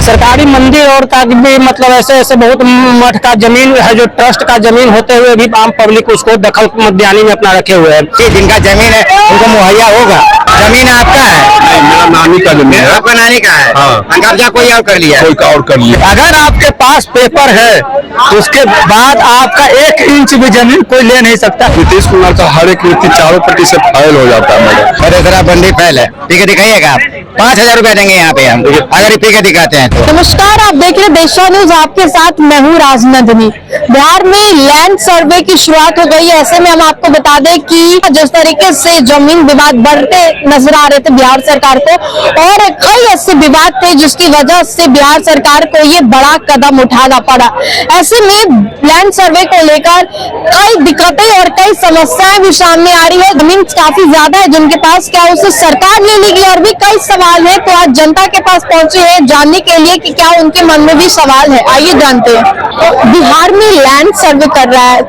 सरकारी मंदिर और का भी मतलब ऐसे बहुत मठ का जमीन है जो ट्रस्ट का जमीन होते हुए भी आम पब्लिक उसको दखल मध्यानी में अपना रखे हुए है। जिनका जमीन है उनको मुहैया होगा। जमीन आपका है? मेरा नानी का जमीन है। आपका नानी का है? हाँ। कब्जा कोई और कर लिया? कोई और कर लिया। अगर आपके पास पेपर है तो उसके बाद आपका 1 इंच भी जमीन कोई ले नहीं सकता। नीतीश कुमार का हर एक नीति 4% फैल हो जाता है। अरे जरा बंदी फैल है, पी के दिखाइएगा आप। 5,000 रुपए देंगे यहाँ पे हम अगर पी के दिखाते हैं तो। नमस्कार, आप देख रहे देशा न्यूज, आपके साथ मैं हूँ राजनंदिनी। बिहार में लैंड सर्वे की शुरुआत हो गई है। ऐसे में हम आपको बता दें कि जिस तरीके से जमीन विवाद बढ़ते नजर आ रहे थे बिहार सरकार को, और कई ऐसे विवाद थे जिसकी वजह से बिहार सरकार को ये बड़ा कदम उठाना पड़ा। ऐसे में लैंड सर्वे को लेकर कई दिक्कतें और कई समस्याएं भी सामने आ रही है। जमीन काफी ज्यादा है जिनके पास, क्या उसे सरकार ले लेगी, और भी कई सवाल है। तो आज जनता के पास पहुंचे हैं जानने के लिए कि क्या उनके मन में भी सवाल है। आइए जानते हैं। बिहार में लैंड सर्वे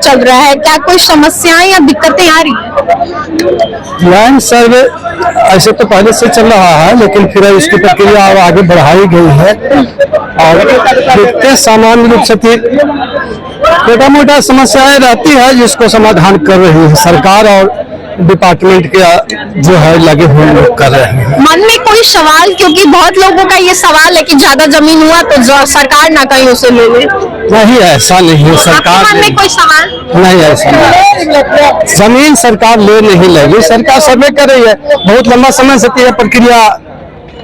चल रहा है, क्या कोई समस्याएं या दिक्कतें आ रही है? लैंड सर्वे ऐसे तो पहले से चल रहा है, लेकिन फिर इसकी प्रक्रिया आगे बढ़ाई गई है और देखते सामान्य रूप से छोटा मोटा समस्याएं रहती है जिसको समाधान कर रही है सरकार, और डिपार्टमेंट के जो है लगे हुए लोग कर रहे हैं। मन में कोई सवाल, क्योंकि बहुत लोगों का ये सवाल है कि ज्यादा जमीन हुआ तो सरकार ना कहीं उसे ले ले। नहीं, ऐसा नहीं है। सरकार मन में कोई सवाल नहीं, ऐसा नहीं। जमीन सरकार ले नहीं लेगी, सरकार सर्वे कर रही है। बहुत लंबा समय से यह प्रक्रिया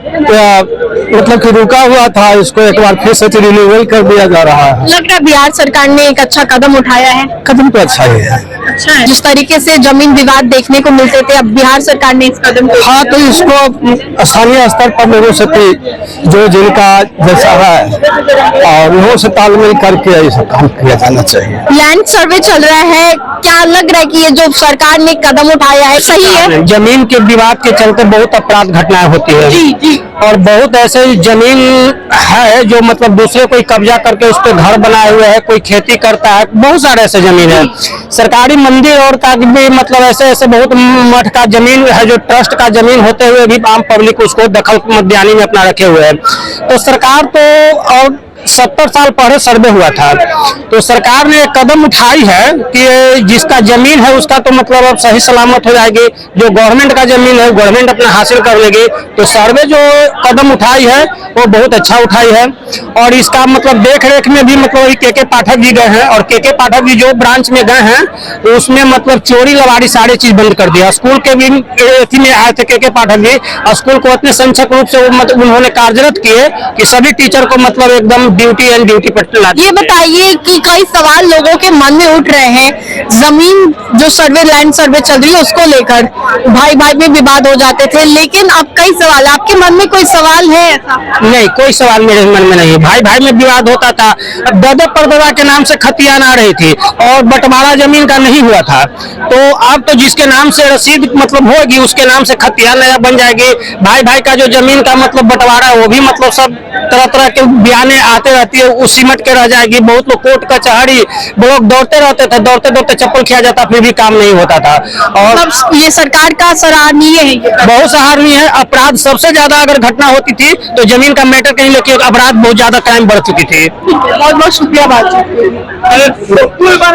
मतलब कि रुका हुआ था, इसको एक बार फिर से रिन्यूअल कर दिया जा रहा है। लग रहा है बिहार सरकार ने एक अच्छा कदम उठाया है। कदम तो अच्छा ही है। अच्छा है। जिस तरीके से जमीन विवाद देखने को मिलते थे, अब बिहार सरकार ने इस कदम को, हाँ, तो इसको स्थानीय स्तर पर लोगों से जो जिनका जैसा है और उन्हों से तालमेल करके ऐसा काम किया जाना चाहिए। लैंड सर्वे चल रहा है, क्या लग रहा है कि ये जो सरकार ने कदम उठाया है सही है? जमीन के विवाद के चलते बहुत अपराध घटनाएं होती है। जी जी। और बहुत ऐसे जमीन है जो मतलब दूसरे कोई कब्जा करके उस पर घर बनाए हुए है, कोई खेती करता है, बहुत सारे ऐसे जमीन है। सरकारी मंदिर और का भी मतलब ऐसे बहुत मठ का जमीन है जो ट्रस्ट का जमीन होते हुए भी आम पब्लिक उसको दखल मध्यानी में अपना रखे हुए है। तो सरकार तो और 70 साल पहले सर्वे हुआ था, तो सरकार ने एक कदम उठाई है कि जिसका जमीन है उसका तो मतलब अब सही सलामत हो जाएगी। जो गवर्नमेंट का जमीन है गवर्नमेंट अपना हासिल कर लेगी। तो सर्वे जो कदम उठाई है वो बहुत अच्छा उठाई है। और इसका मतलब देख रेख में भी मतलब के पाठक जी गए हैं, और के पाठक जी जो ब्रांच में गए हैं तो उसमें मतलब चोरी लवारी सारी चीज बंद कर दिया। स्कूल के भी में आए थे के पाठक जी, स्कूल को इतने संक्षिप्त रूप से मतलब उन्होंने कार्यरत किए कि सभी टीचर को मतलब एकदम ड्यूटी एंड ड्यूटी पर ला। ये बताइए कि कई सवाल लोगों के मन में उठ रहे हैं, जमीन जो सर्वे लैंड सर्वे चल रही है उसको लेकर भाई भाई में विवाद हो जाते थे, लेकिन अब कई सवाल, आपके मन में कोई सवाल है ऐसा? नहीं, कोई सवाल मेरे मन में नहीं है। भाई भाई में विवाद होता था, अब दादा परदादा के नाम से खतियान आ रही थी और बंटवारा जमीन का नहीं हुआ था। तो अब तो जिसके नाम से रसीद मतलब होगी उसके नाम से खतियान नया बन जाएगी। भाई भाई का जो जमीन का मतलब बंटवारा है वो भी मतलब सब तरह तरह के बयाने आते रहती है, वो सिमट के रह जाएगी। बहुत लोग कोर्ट कचहरी लोग दौड़ते रहते थे, दौड़ते दौड़ते चप्पल खिया जाता, फिर भी काम नहीं होता था। और ये सरकार का सराहनीय है, बहुत सराहनीय है। अपराध सबसे ज्यादा अगर घटना होती थी तो जमीन का मैटर कहीं लेके अपराध बहुत ज्यादा क्राइम बढ़ चुकी थी। बहुत बहुत शुक्रिया बात।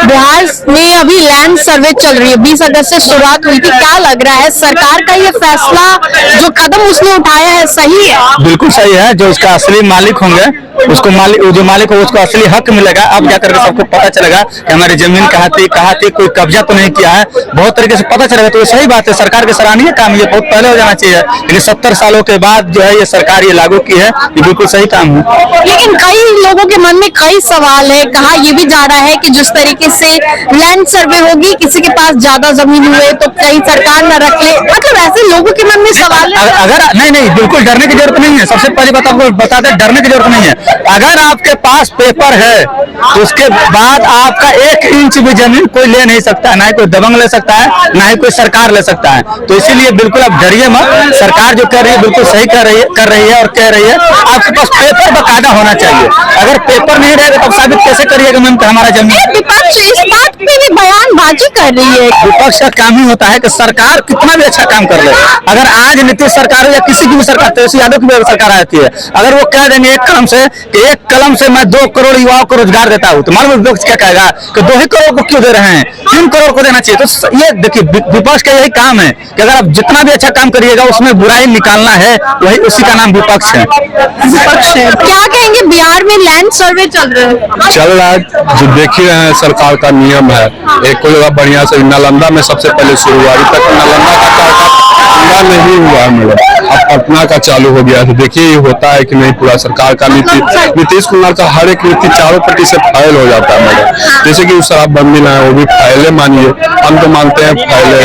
बिहार में अभी लैंड सर्वे चल रही है, 20 अगस्त से शुरुआत हुई थी। क्या लग रहा है सरकार का ये फैसला, जो कदम उसने उठाया है, सही है? बिल्कुल सही है। जो उसका असली मालिक होंगे उसको जो मालिक हो उसको असली हक मिलेगा। अब जाकर के सबको पता चलेगा कि हमारी जमीन कहाँ थी, कोई कब्जा तो नहीं किया है, बहुत तरीके से पता चलेगा। तो ये सही बात है, सरकार के सराहनीय काम ये बहुत पहले हो जाना चाहिए, लेकिन 70 सालों के बाद जो है ये सरकार ये लागू की है, ये बिल्कुल सही काम है। लेकिन कई लोगों के मन में कई सवाल है। कहा यह भी जा रहा है कि जिस तरीके से लैंड सर्वे होगी, किसी के पास ज्यादा जमीन हुए तो कहीं सरकार न रख ले, मतलब ऐसे लोगों के मन में सवाल है। अगर नहीं, बिल्कुल डरने की जरूरत नहीं है। सबसे पहली बात आपको बता दें, डरने की जरूरत नहीं है। अगर आपके पास पेपर है तो उसके बाद आपका 1 इंच भी जमीन कोई ले नहीं सकता, ना ही कोई दबंग ले सकता है, ना ही कोई सरकार ले सकता है। तो इसीलिए बिल्कुल आप डरिए मत। सरकार जो कर रही है बिल्कुल सही कर रही है और कह रही है। आपके पास पेपर बकायदा होना चाहिए। अगर पेपर नहीं रहेगा तो साबित कैसे करिएगा मैम हमारा जमीन? विपक्ष इस बात पे भी बयान नारेबाजी कर रही है। विपक्ष का काम ही होता है कि सरकार कितना भी अच्छा काम कर ले, अगर आज नीतीश सरकार हो या किसी की भी सरकार, तेजस्वी यादव की भी सरकार आती है, अगर वो कह देंगे एक कलम से कि एक कलम से मैं 2 करोड़ युवाओं को रोजगार देता हूँ, तो मालूम विपक्ष क्या कहेगा कि 2 ही करोड़ को क्यों दे रहे हैं, 3 करोड़ को देना चाहिए। तो ये देखिए विपक्ष का यही काम है कि अगर आप जितना भी अच्छा काम करिएगा उसमें बुराई निकालना है, वही उसी का नाम विपक्ष है। क्या कहेंगे, बिहार में लैंड सर्वे चल रहा है? चल रहा है, जो देख ही रहे हैं सरकार का नियम है, एक को जगह बढ़िया से नालंदा में सबसे पहले शुरू हुआ, अभी तक नालंदा का कार्य पूरा नहीं हुआ है मैडम, अब पटना का चालू हो गया। तो देखिए ये होता है कि नहीं, पूरा सरकार का नीति, नीतीश कुमार का हर एक नीति 4% फाइल हो जाता है मैडम। जैसे कि शराबबंदी ना है, वो भी फाइले मानिए, हम तो मानते हैं फाइले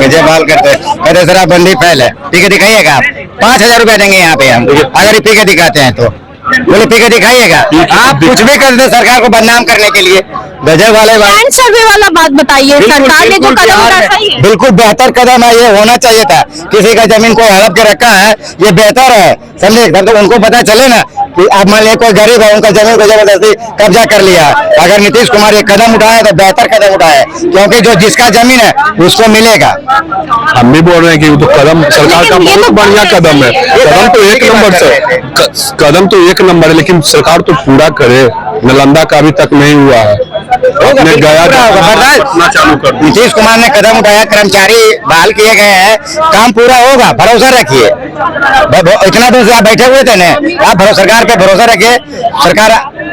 मुझे बाल करते कहते शराबबंदी फैल है, पी के दिखाइएगा आप, 5000 रुपया देंगे यहाँ पे हम, अगर पी के दिखाते हैं तो बोले पी के दिखाइएगा। आप कुछ भी करते सरकार को बदनाम करने के लिए, गजब वाले लैंड सर्वे वाला बात बताइए, सरकार ने जो कदम उठाया सही है? बिल्कुल बेहतर कदम है, ये होना चाहिए था। किसी का जमीन को हड़प के रखा है, ये बेहतर है, समझे। तो उनको पता चले ना कि आप मान लीजिए कोई गरीब है, उनका जमीन को जबरदस्ती कब्जा कर लिया। अगर नीतीश कुमार ये कदम उठाया तो बेहतर कदम उठाया, क्योंकि जो जिसका जमीन है उसको मिलेगा। हम भी बोल रहे हैं कि तो कदम सरकार का बहुत बढ़िया कदम है, कदम तो एक नंबर से, कदम तो एक नंबर है, लेकिन सरकार तो पूरा करे। नालंदा का अभी तक नहीं हुआ है, अपने गया चालू कर। नीतीश कुमार ने कदम उठाया, कर्मचारी बहाल किए गए हैं, काम पूरा होगा, भरोसा रखिए। इतना दिन से आप बैठे हुए थे ना, आप सरकार पे भरोसा रखिए, सरकार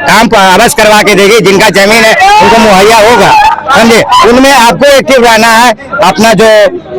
काम अवश्य करवा के देगी। जिनका जमीन है उनको मुहैया होगा, समझे। उनमें आपको एक्टिव रहना है, अपना जो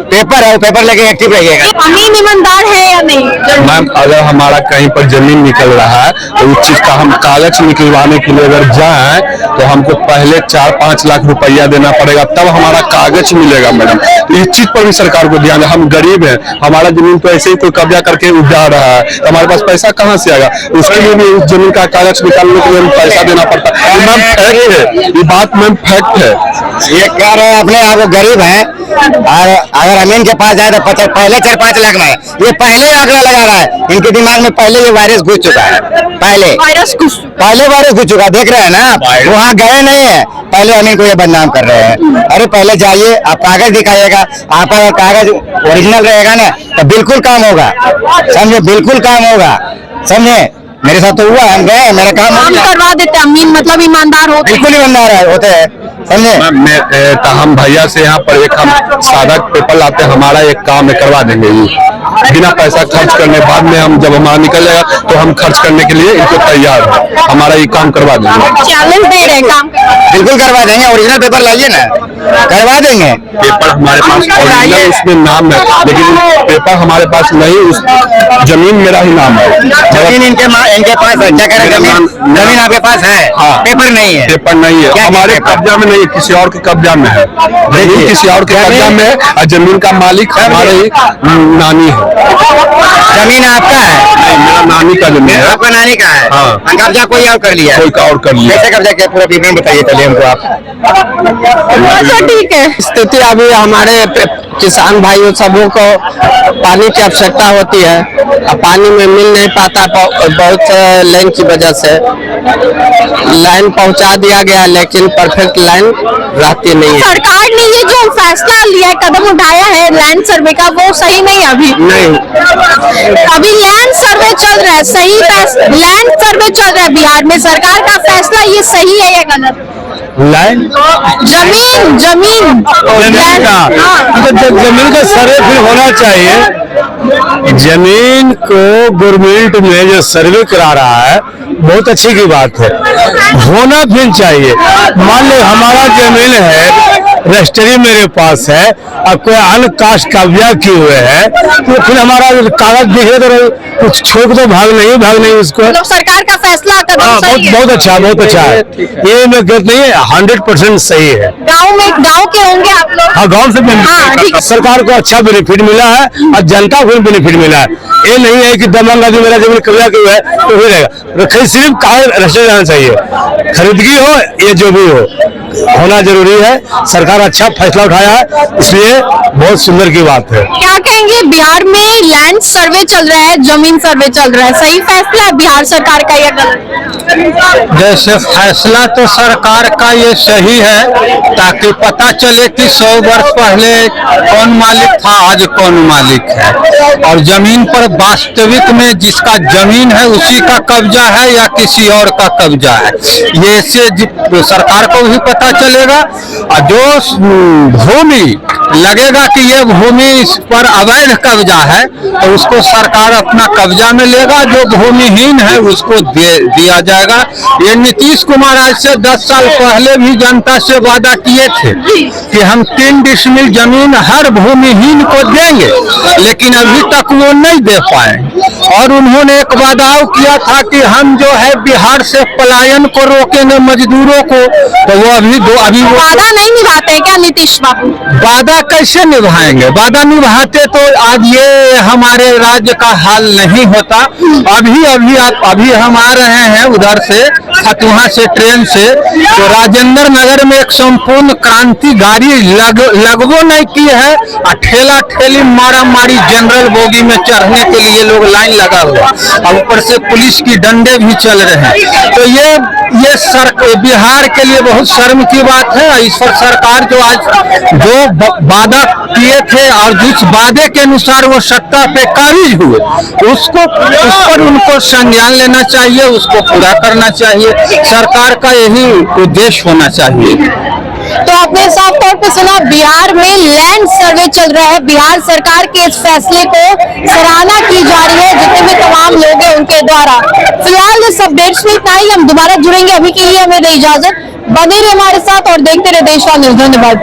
पेपर है वो पेपर लेके एक्टिव रहिएगा। अमीन ईमानदार है या नहीं? मैम अगर हमारा कहीं पर जमीन निकल रहा है तो उस चीज का हम कागज निकलवाने के लिए अगर जाए तो हमको पहले 4-5 लाख रुपया देना पड़ेगा, तब हमारा कागज मिलेगा मैडम। इस चीज पर भी सरकार को ध्यान है। हम गरीब हैं, हमारा जमीन तो ऐसे ही कोई कब्जा करके उड़ा रहा है, तो हमारे पास पैसा कहाँ से आएगा? उसके लिए भी उस जमीन का कागज निकालने के लिए हमें पैसा देना पड़ता है। ये मैम फैक्ट है, ये बात मैम फैक्ट है। ये कह रहे हैं अपने आप गरीब हैं, और अगर अमीन के पास जाए तो पहले 4-5 लाख में, ये पहले आंकड़ा लगा रहा है। इनके दिमाग में पहले ये वायरस घुस चुका है, पहले वायरस घुस चुका, देख रहे हैं ना आप, वहाँ गए नहीं है, पहले अमीन को ये बदनाम कर रहे हैं। अरे पहले जाइए, आप कागज दिखाइएगा, आप अगर कागज ओरिजिनल रहेगा ना तो बिल्कुल काम होगा, समझे, बिल्कुल काम होगा, समझे। मेरे साथ तो हुआ, हम गए, मेरा काम करवा देते। अमीन मतलब ईमानदार होते, बिल्कुल ईमानदार होते हैं, समझे। हम भैया से यहाँ पर एक हम सादा पेपर लाते हैं, हमारा एक काम है, करवा देंगे ये बिना पैसा खर्च करने। बाद में हम जब हमारा निकल जाएगा तो हम खर्च करने के लिए इनको तैयार हैं, हमारा ये काम करवा देंगे। चैलेंज दे रहे हैं काम बिल्कुल करवा देंगे, ओरिजिनल पेपर लाइए ना, करवा देंगे। पेपर हमारे पास ओरिजिनल उसमें नाम है, लेकिन पेपर हमारे पास नहीं, उस जमीन मेरा ही नाम है। जमीन इनके पास है, क्या करें, जमीन आपके पास है, हाँ, पेपर नहीं है, पेपर नहीं है, हमारे कब्जा में नहीं है, किसी और के कब्जा में है। जमीन किसी और के कब्जा में है और जमीन का मालिक हमारे ही नानी है। जमीन आपका है? नहीं, मेरा नानी का जमीन है। आपका नानी का है? हाँ। कब्जा कोई और कर लिया? कोई और कर लिया। कैसे कब्जा किया, पूरा विवरण बताइए पहले हमको आप। अच्छा ठीक है। स्थिति अभी हमारे किसान भाइयों सबों को पानी की आवश्यकता होती है, अब पानी में मिल नहीं पाता, बहुत लाइन की वजह से लाइन पहुंचा दिया गया, लेकिन परफेक्ट लाइन रहती नहीं है। सरकार ने ये जो फैसला लिया है, कदम उठाया है लैंड सर्वे का, वो सही नहीं है अभी अभी लैंड सर्वे चल रहा है, सही लैंड सर्वे चल रहा है बिहार में। सरकार का फैसला ये सही है या गलत? लाइन जमीन जमीन का सर्वे फिर होना चाहिए। जमीन को गवर्नमेंट में जो सर्वे करा रहा है बहुत अच्छी की बात है, होना भी चाहिए। मान लो हमारा जमीन है, रजिस्ट्री मेरे पास है और कोई अन्य कास्ट कब्जा किए हुए है, तो फिर हमारा कागज दिखे तो कुछ छोड़ तो भाग नहीं उसको। तो सरकार का फैसला बहुत अच्छा है, ये में गलत नहीं है, 100% सही है। गांव के होंगे आप लोग? हाँ, गांव से सरकार को अच्छा बेनिफिट मिला है और जनता को भी बेनिफिट मिला है। ये नहीं है कि दमंग आदमी मेरा जमीन कब्जा किया है तो हो रहेगा, सिर्फ कागज रजिस्टर रहना चाहिए, खरीदगी हो या जो भी हो, होना जरूरी है। सरकार अच्छा फैसला उठाया है, इसलिए बहुत सुंदर की बात है। क्या कहेंगे, बिहार में लैंड सर्वे चल रहा है, जमीन सर्वे चल रहा है, सही फैसला है बिहार सरकार का या गलत? जैसे फैसला तो सरकार का ये सही है, ताकि पता चले कि 100 वर्ष पहले कौन मालिक था, आज कौन मालिक है, और जमीन पर वास्तविक में जिसका जमीन है उसी का कब्जा है या किसी और का कब्जा है, ये से सरकार को भी पता चलेगा। और जो भूमि लगेगा कि ये भूमि इस पर अवैध कब्जा है तो उसको सरकार अपना कब्जा में लेगा, जो भूमिहीन है उसको दिया जाएगा। ये नीतीश कुमार आज से 10 साल पहले भी जनता से वादा किए थे कि हम 3 डिसमिल जमीन हर भूमिहीन को देंगे, लेकिन अभी तक वो नहीं दे पाए। और उन्होंने एक वादा किया था कि हम जो है बिहार से पलायन को रोकेंगे मजदूरों को, तो वो अभी वो वादा नहीं निभाते हैं क्या नीतीश बाबू? वादा कैसे निभाएंगे? वादा निभाते तो आज ये हमारे राज्य का हाल नहीं होता। अभी हम आ रहे हैं उधर से फतुहा से ट्रेन से, तो राजेंद्र नगर में एक संपूर्ण क्रांति गाड़ी लगभो नहीं की है, और ठेला ठेली मारा मारी जनरल बोगी में चढ़ने के लिए लोग लाइन लगा हुआ, और ऊपर से पुलिस की डंडे भी चल रहे हैं। तो ये बिहार के लिए बहुत शर्म की बात है। इस पर सरकार जो आज जो वादा किए थे और जिस वादे के अनुसार वो सत्ता पे काबिज हुए, उस पर उनको संज्ञान लेना चाहिए, उसको पूरा करना चाहिए। सरकार का यही उद्देश्य होना चाहिए। तो आपने साफ तौर पे सुना, बिहार में लैंड सर्वे चल रहा है। बिहार सरकार के इस फैसले को सराहना की जा रही है जितने भी तमाम लोग हैं उनके द्वारा। फिलहाल इस अपडेट्स में इतना ही, हम दोबारा जुड़ेंगे। अभी के लिए हमें दे इजाजत, बने रहिए हमारे साथ और देखते रहे देश का न्यूज़। धन्यवाद।